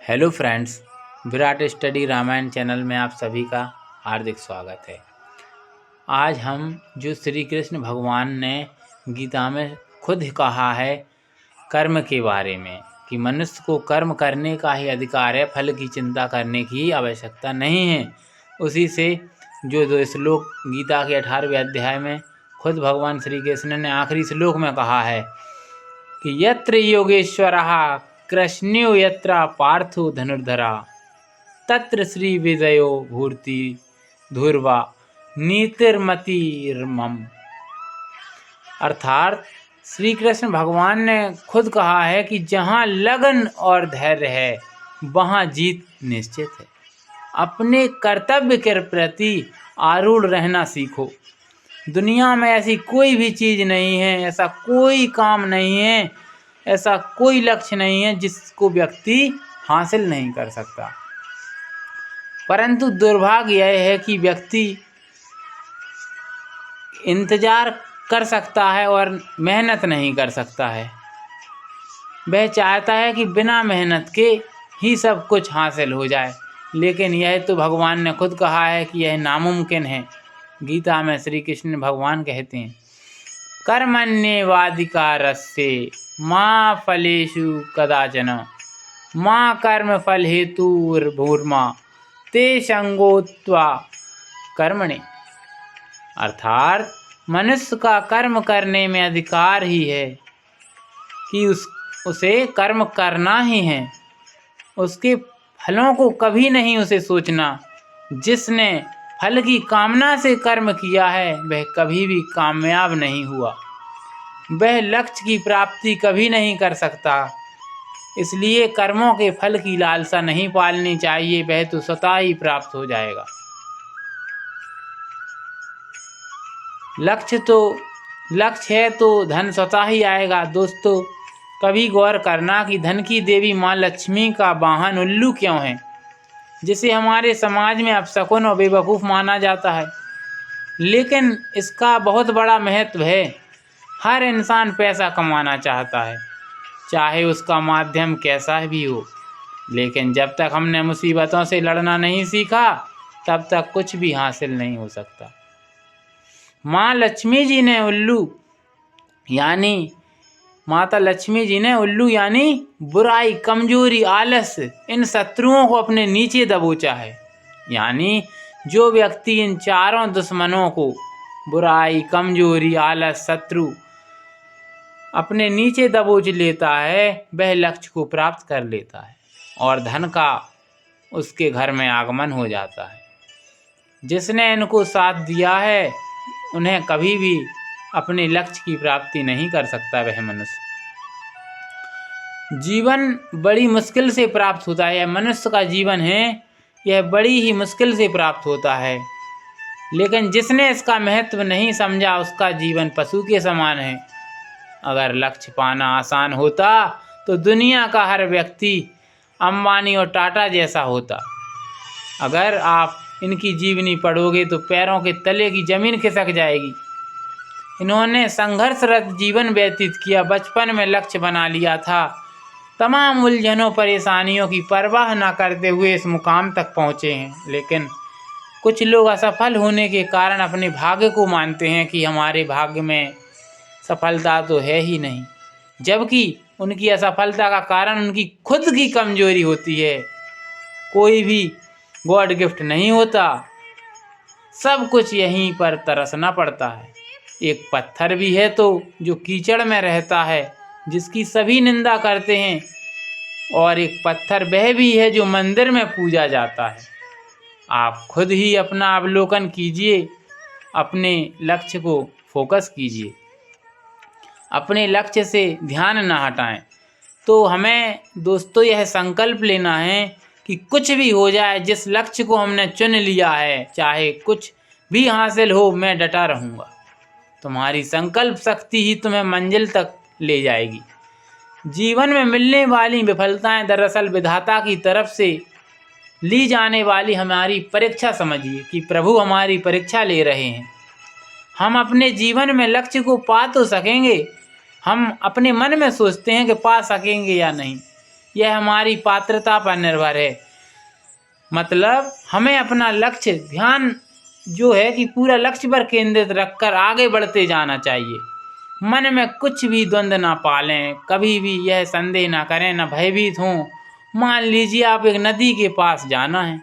Hello friends, Virat study Ramayan channel में आप सभी का हार्दिक स्वागत है। आज हम जो श्री कृष्ण भगवान ने गीता में खुद कहा है कर्म के बारे में कि मनुष्य को कर्म करने का ही अधिकार है, फल की चिंता करने की आवश्यकता नहीं है। उसी से जो दो श्लोक गीता के 18वें अध्याय में खुद भगवान श्री कृष्ण ने आखिरी श्लोक में कहा है कि यत्र योगेश्वरः कृष्ण्यो यत्र पार्थो धनुर्धरा तत्र श्री विजयो भूर्ति धुर्वा नीतिर्मतिर्मम। अर्थात श्री कृष्ण भगवान ने खुद कहा है कि जहाँ लगन और धैर्य है वहाँ जीत निश्चित है। अपने कर्तव्य के प्रति आरूढ़ रहना सीखो। दुनिया में ऐसी कोई भी चीज़ नहीं है, ऐसा कोई काम नहीं है, ऐसा कोई लक्ष्य नहीं है जिसको व्यक्ति हासिल नहीं कर सकता। परंतु दुर्भाग्य यह है कि व्यक्ति इंतजार कर सकता है और मेहनत नहीं कर सकता है। वह चाहता है कि बिना मेहनत के ही सब कुछ हासिल हो जाए, लेकिन यह तो भगवान ने खुद कहा है कि यह नामुमकिन है। गीता में श्री कृष्ण भगवान कहते हैं कर्मण्येवाधिकारस्ते मां फलेषु कदाचन मां कर्म फल हेतुर्भूर्मा ते संगोत्वा कर्मणि। अर्थात मनुष्य का कर्म करने में अधिकार ही है कि उसे कर्म करना ही है, उसके फलों को कभी नहीं उसे सोचना। जिसने फल की कामना से कर्म किया है वह कभी भी कामयाब नहीं हुआ, वह लक्ष्य की प्राप्ति कभी नहीं कर सकता। इसलिए कर्मों के फल की लालसा नहीं पालनी चाहिए, वह तो स्वतः ही प्राप्त हो जाएगा। लक्ष्य है तो धन स्वतः ही आएगा। दोस्तों, कभी गौर करना कि धन की देवी माँ लक्ष्मी का वाहन उल्लू क्यों है, जिसे हमारे समाज में अपशकुन और बेवकूफ़ माना जाता है, लेकिन इसका बहुत बड़ा महत्व है। हर इंसान पैसा कमाना चाहता है, चाहे उसका माध्यम कैसा भी हो, लेकिन जब तक हमने मुसीबतों से लड़ना नहीं सीखा तब तक कुछ भी हासिल नहीं हो सकता। माता लक्ष्मी जी ने उल्लू यानी बुराई, कमजोरी, आलस, इन शत्रुओं को अपने नीचे दबोचा है। यानी जो व्यक्ति इन चारों दुश्मनों को, बुराई, कमजोरी, आलस, शत्रु, अपने नीचे दबोच लेता है वह लक्ष्य को प्राप्त कर लेता है और धन का उसके घर में आगमन हो जाता है। जिसने इनको साथ दिया है उन्हें कभी भी अपने लक्ष्य की प्राप्ति नहीं कर सकता वह मनुष्य। जीवन बड़ी मुश्किल से प्राप्त होता है। यह मनुष्य का जीवन है, यह बड़ी ही मुश्किल से प्राप्त होता है, लेकिन जिसने इसका महत्व नहीं समझा उसका जीवन पशु के समान है। अगर लक्ष्य पाना आसान होता तो दुनिया का हर व्यक्ति अंबानी और टाटा जैसा होता। अगर आप इनकी जीवनी पढ़ोगे तो पैरों के तले की जमीन खिसक जाएगी। इन्होंने संघर्षरत जीवन व्यतीत किया, बचपन में लक्ष्य बना लिया था, तमाम उलझनों परेशानियों की परवाह न करते हुए इस मुकाम तक पहुँचे हैं। लेकिन कुछ लोग असफल होने के कारण अपने भाग्य को मानते हैं कि हमारे भाग्य में सफलता तो है ही नहीं, जबकि उनकी असफलता का कारण उनकी खुद की कमजोरी होती है। कोई भी गॉड गिफ्ट नहीं होता, सब कुछ यहीं पर तरसना पड़ता है। एक पत्थर भी है तो जो कीचड़ में रहता है, जिसकी सभी निंदा करते हैं, और एक पत्थर वह भी है जो मंदिर में पूजा जाता है। आप खुद ही अपना अवलोकन कीजिए, अपने लक्ष्य को फोकस कीजिए, अपने लक्ष्य से ध्यान न हटाएं। तो हमें दोस्तों यह संकल्प लेना है कि कुछ भी हो जाए, जिस लक्ष्य को हमने चुन लिया है, चाहे कुछ भी हासिल हो, मैं डटा रहूँगा। तुम्हारी संकल्प शक्ति ही तुम्हें मंजिल तक ले जाएगी। जीवन में मिलने वाली विफलताएं दरअसल विधाता की तरफ से ली जाने वाली हमारी परीक्षा समझिए कि प्रभु हमारी परीक्षा ले रहे हैं। हम अपने जीवन में लक्ष्य को पा तो सकेंगे, हम अपने मन में सोचते हैं कि पा सकेंगे या नहीं, यह हमारी पात्रता पर निर्भर है। मतलब हमें अपना लक्ष्य ध्यान जो है कि पूरा लक्ष्य पर केंद्रित रखकर आगे बढ़ते जाना चाहिए। मन में कुछ भी द्वंद्व ना पालें, कभी भी यह संदेह ना करें, ना भयभीत हों। मान लीजिए आप एक नदी के पास जाना है,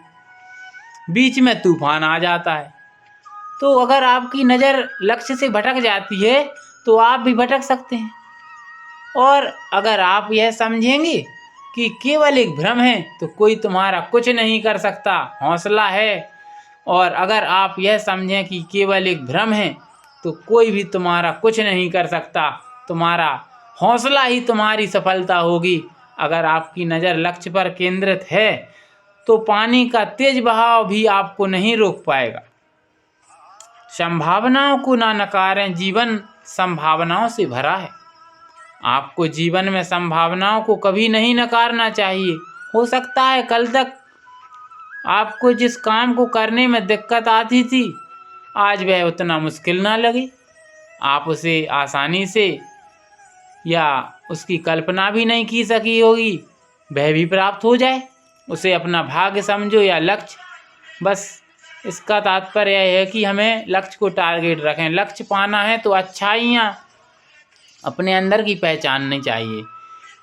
बीच में तूफान आ जाता है, तो अगर आपकी नज़र लक्ष्य से भटक जाती है तो आप भी भटक सकते हैं। और अगर आप यह समझेंगे कि केवल एक भ्रम है तो कोई तुम्हारा कुछ नहीं कर सकता, हौसला है। और अगर आप यह समझें कि केवल एक भ्रम है तो कोई भी तुम्हारा कुछ नहीं कर सकता, तुम्हारा हौसला ही तुम्हारी सफलता होगी। अगर आपकी नज़र लक्ष्य पर केंद्रित है तो पानी का तेज बहाव भी आपको नहीं रोक पाएगा। संभावनाओं को ना नकारें, जीवन संभावनाओं से भरा है। आपको जीवन में संभावनाओं को कभी नहीं नकारना चाहिए। हो सकता है कल तक आपको जिस काम को करने में दिक्कत आती थी, आज वह उतना मुश्किल ना लगे, आप उसे आसानी से या उसकी कल्पना भी नहीं की सकी होगी, वह भी प्राप्त हो जाए। उसे अपना भाग्य समझो या लक्ष्य। बस इसका तात्पर्य यह है कि हमें लक्ष्य को टारगेट रखें। लक्ष्य पाना है तो अच्छाइयाँ अपने अंदर की पहचाननी चाहिए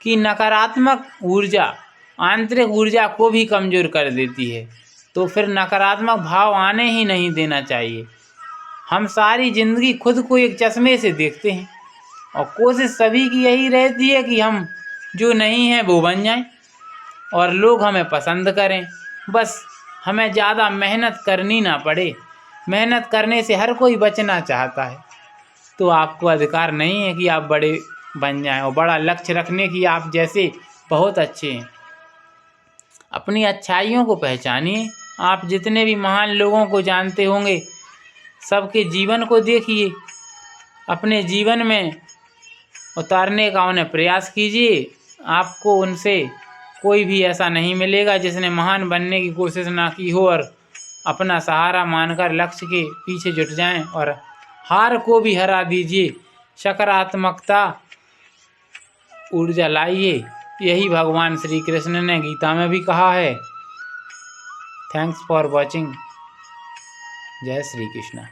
कि नकारात्मक ऊर्जा आंतरिक ऊर्जा को भी कमज़ोर कर देती है, तो फिर नकारात्मक भाव आने ही नहीं देना चाहिए। हम सारी ज़िंदगी खुद को एक चश्मे से देखते हैं और कोशिश सभी की यही रहती है कि हम जो नहीं हैं वो बन जाएं और लोग हमें पसंद करें। बस हमें ज़्यादा मेहनत करनी ना पड़े। मेहनत करने से हर कोई बचना चाहता है, तो आपको अधिकार नहीं है कि आप बड़े बन जाएं। और बड़ा लक्ष्य रखने की आप जैसे बहुत अच्छे हैं। अपनी अच्छाइयों को पहचानिए। आप जितने भी महान लोगों को जानते होंगे, सबके जीवन को देखिए, अपने जीवन में उतारने का उन्हें प्रयास कीजिए। आपको उनसे कोई भी ऐसा नहीं मिलेगा जिसने महान बनने की कोशिश ना की हो और अपना सहारा मानकर लक्ष्य के पीछे जुट जाएं और हार को भी हरा दीजिए। सकारात्मकता ऊर्जा लाइए। यही भगवान श्री कृष्ण ने गीता में भी कहा है। Thanks for watching. जय श्री कृष्ण।